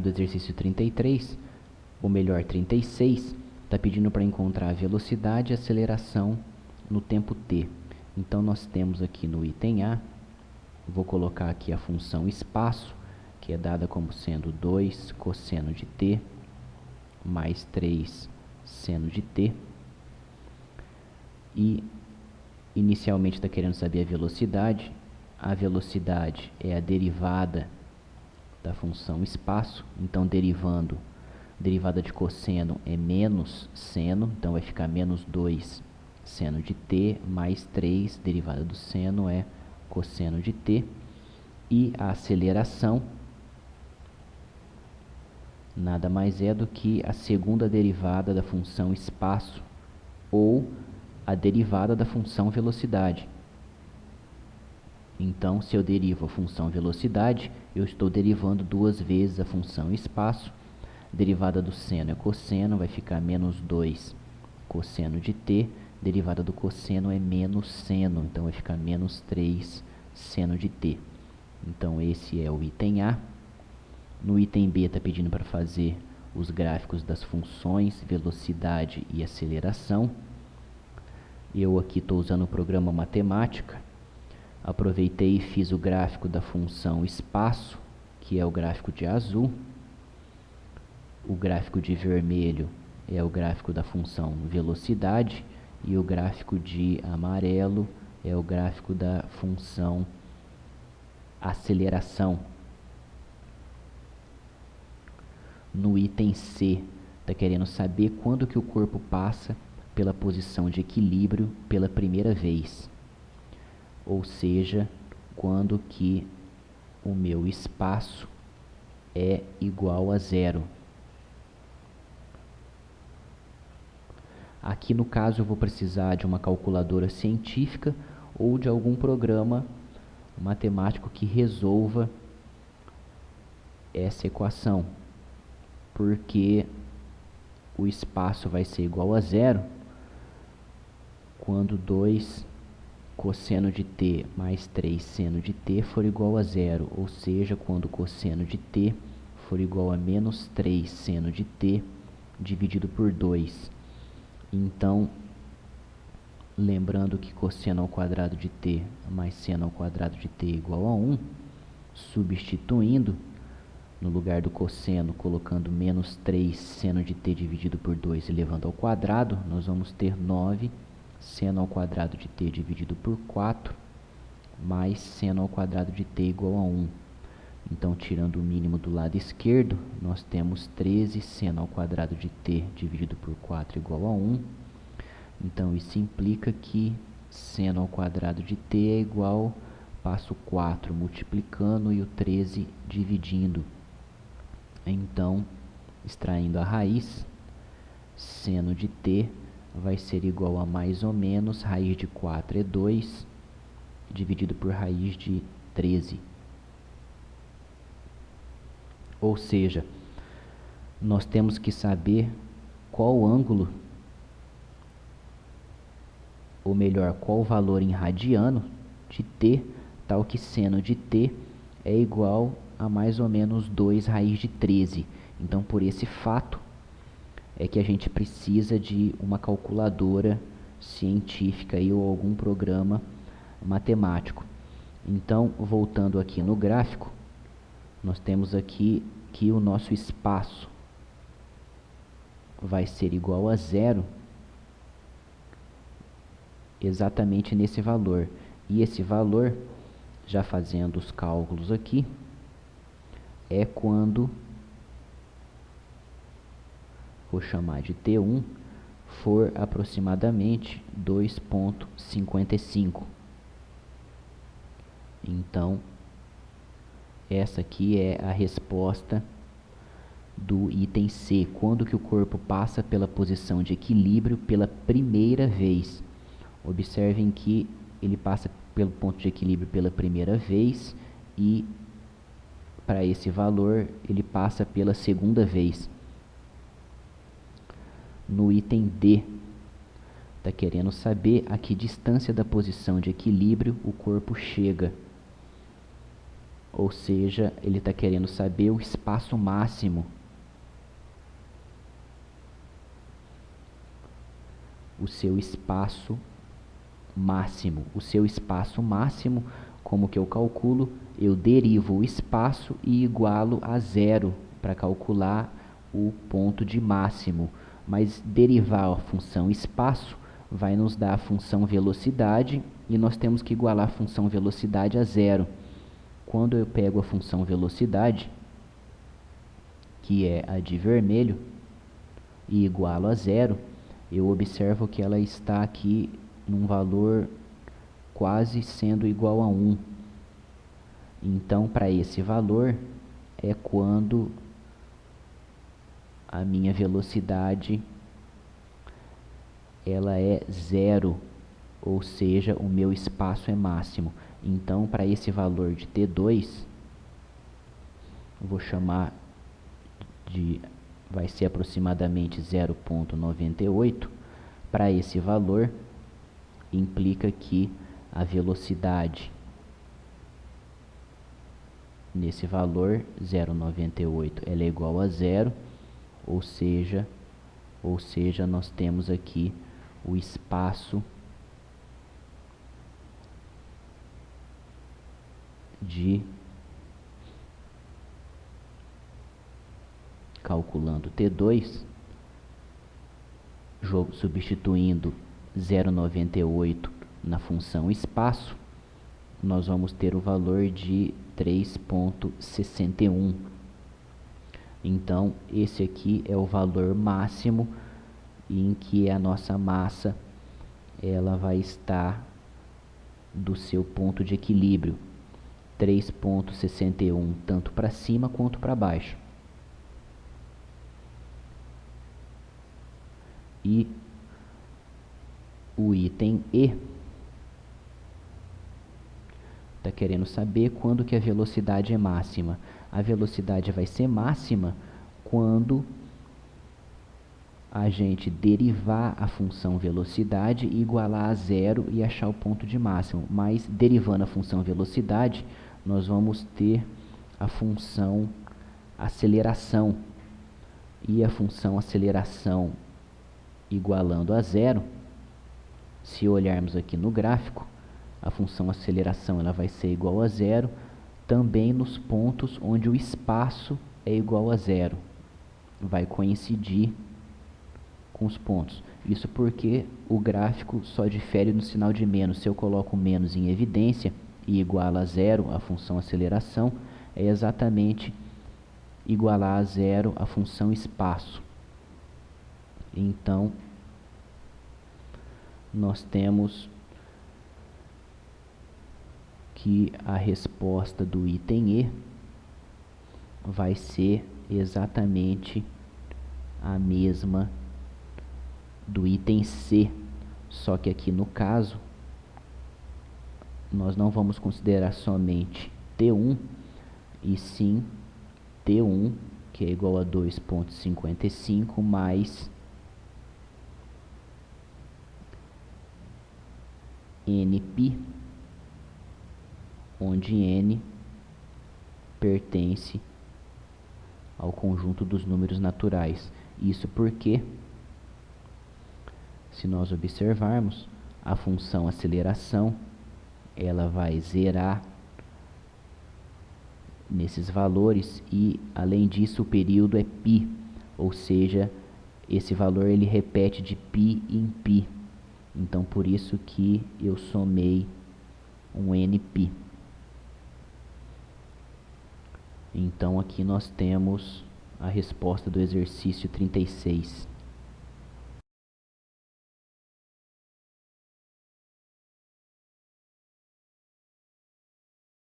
do exercício 33, ou melhor, 36, está pedindo para encontrar a velocidade e aceleração no tempo t. Então, nós temos aqui no item A, vou colocar aqui a função espaço, que é dada como sendo 2 cosseno de t mais 3 seno de t. E, inicialmente, está querendo saber a velocidade. A velocidade é a derivada da função espaço. Então, derivada de cosseno é menos seno. Então, vai ficar menos 2 seno de t mais 3, derivada do seno é cosseno de t. E a aceleração nada mais é do que a segunda derivada da função espaço ou a derivada da função velocidade. Então, se eu derivo a função velocidade, eu estou derivando duas vezes a função espaço. Derivada do seno é cosseno, vai ficar menos 2 cosseno de t. Derivada do cosseno é menos seno, então vai ficar menos 3 seno de t. Então, esse é o item A. No item B está pedindo para fazer os gráficos das funções velocidade e aceleração. Eu aqui estou usando o programa Matemática. Aproveitei e fiz o gráfico da função espaço, que é o gráfico de azul. O gráfico de vermelho é o gráfico da função velocidade. E o gráfico de amarelo é o gráfico da função aceleração. No item C, está querendo saber quando que o corpo passa pela posição de equilíbrio pela primeira vez. Ou seja, quando que o meu espaço é igual a zero. Aqui no caso eu vou precisar de uma calculadora científica ou de algum programa matemático que resolva essa equação, porque o espaço vai ser igual a zero quando 2 cosseno de t mais 3 seno de t for igual a zero, ou seja, quando cosseno de t for igual a menos 3 seno de t dividido por 2. Então, lembrando que cosseno ao quadrado de t mais seno ao quadrado de t é igual a 1, substituindo no lugar do cosseno, colocando menos 3 seno de t dividido por 2 e levando ao quadrado, nós vamos ter 9 seno ao quadrado de t dividido por 4 mais seno ao quadrado de t igual a 1. Então, tirando o mínimo do lado esquerdo, nós temos 13 seno ao quadrado de t dividido por 4 igual a 1. Então, isso implica que seno ao quadrado de t é igual, passo 4 multiplicando e o 13 dividindo. Então, extraindo a raiz, seno de t vai ser igual a mais ou menos, raiz de 4 é 2, dividido por raiz de 13. Ou seja, nós temos que saber qual ângulo, ou melhor, qual valor em radiano de t, tal que seno de t é igual a mais ou menos 2 raiz de 13. Então, por esse fato, é que a gente precisa de uma calculadora científica aí, ou algum programa matemático. Então, voltando aqui no gráfico, nós temos aqui que o nosso espaço vai ser igual a zero exatamente nesse valor. E esse valor, já fazendo os cálculos aqui, é quando, vou chamar de T1, for aproximadamente 2,55. Então, essa aqui é a resposta do item C, quando que o corpo passa pela posição de equilíbrio pela primeira vez. Observem que ele passa pelo ponto de equilíbrio pela primeira vez e, para esse valor, ele passa pela segunda vez. No item D, está querendo saber a que distância da posição de equilíbrio o corpo chega. ou seja, ele está querendo saber o espaço máximo. O seu espaço máximo. O seu espaço máximo, como que eu calculo? Eu derivo o espaço e igualo a zero para calcular o ponto de máximo. Mas derivar a função espaço vai nos dar a função velocidade e nós temos que igualar a função velocidade a zero. Quando eu pego a função velocidade, que é a de vermelho, e igualo a zero, eu observo que ela está aqui num valor quase sendo igual a 1. Então, para esse valor, é quando a minha velocidade ela é zero, ou seja, o meu espaço é máximo. Então, para esse valor de T2, eu vou chamar de, vai ser aproximadamente 0,98. Para esse valor, implica que a velocidade nesse valor 0,98 ela é igual a zero, ou seja, nós temos aqui o espaço de, calculando T2, substituindo 0,98 na função espaço, nós vamos ter o valor de 3,61. Então, esse aqui é o valor máximo em que a nossa massa ela vai estar do seu ponto de equilíbrio, 3,61, tanto para cima quanto para baixo. E o item E está querendo saber quando que a velocidade é máxima. A velocidade vai ser máxima quando a gente derivar a função velocidade e igualar a zero e achar o ponto de máximo. Mas derivando a função velocidade, nós vamos ter a função aceleração. E a função aceleração igualando a zero, se olharmos aqui no gráfico, a função aceleração ela vai ser igual a zero também nos pontos onde o espaço é igual a zero. Vai coincidir com os pontos. Isso porque o gráfico só difere no sinal de menos. Se eu coloco menos em evidência e iguala a zero a função aceleração, é exatamente igualar a zero a função espaço. Então, nós temos que a resposta do item E vai ser exatamente a mesma do item C, só que aqui no caso nós não vamos considerar somente T1 e sim T1, que é igual a 2,55 mais NP, onde N pertence ao conjunto dos números naturais. Isso porque, se nós observarmos, a função aceleração ela vai zerar nesses valores e, além disso, o período é π, ou seja, esse valor ele repete de π em π. Então, por isso que eu somei um NP. Então, aqui nós temos a resposta do exercício 36.